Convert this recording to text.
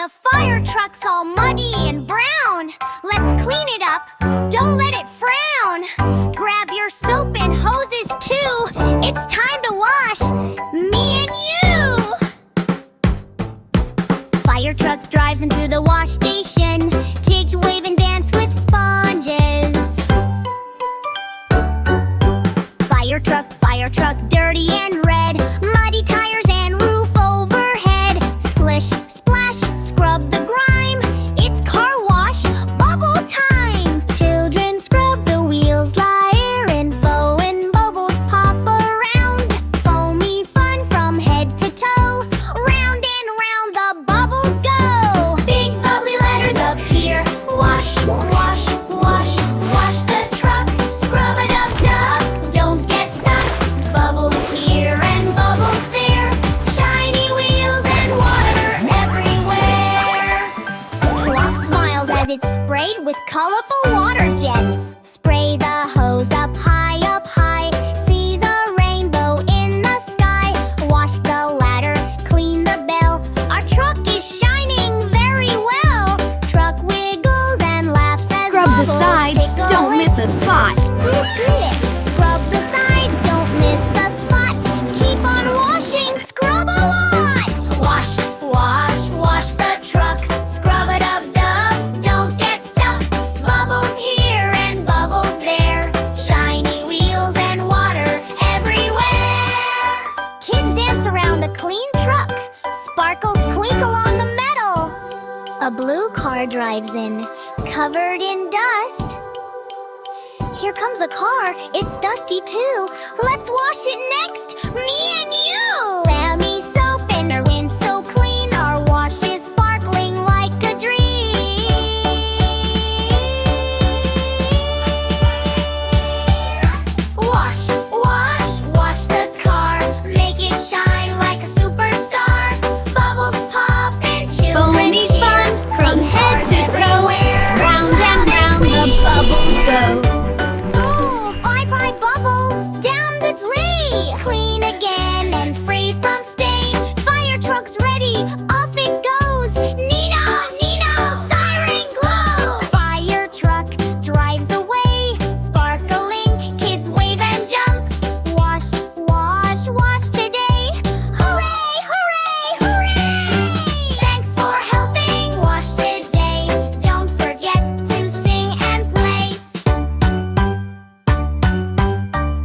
The fire truck's all muddy and brown. Let's clean it up, don't let it frown. Grab your soap and hoses too. It's time to wash me and you. Fire truck drives into the wash station. Tiggs wave and dance with sponges. Fire truck, dirty and red. Muddy tires and roof overhead. Splish, splash, scrub the grime. It's car wash, bubble time. Children scrub the wheels, lyre and foam and bubbles pop around. Foamy fun from head to toe. Round and round the bubbles go. Big bubbly letters up here. Wash, wash, wash, wash the truck. Scrub it up, duck. Don't get stuck. Bubbles here and bubbles there. Shiny wheels and water everywhere. Clock smiles as it's sprayed with colorful water jets. Spray the hose up high, up high. See the rainbow in the sky. Wash the ladder, clean the bell. Our truck is shining very well. Truck wiggles and laughs as Scrub the bubbles sides, tickle don't it. miss a spot. Scrub the sides, don't miss a spot. Keep on washing, scrub a lot. Wash, wash, wash the truck. Scrub it up, duck. Don't get stuck. Bubbles here and bubbles there. Shiny wheels and water everywhere. Kids dance around the clean truck. Sparkles clinkle on the metal. A blue car drives in, covered in dust. Here comes a car, it's dusty too. Let's wash it next, me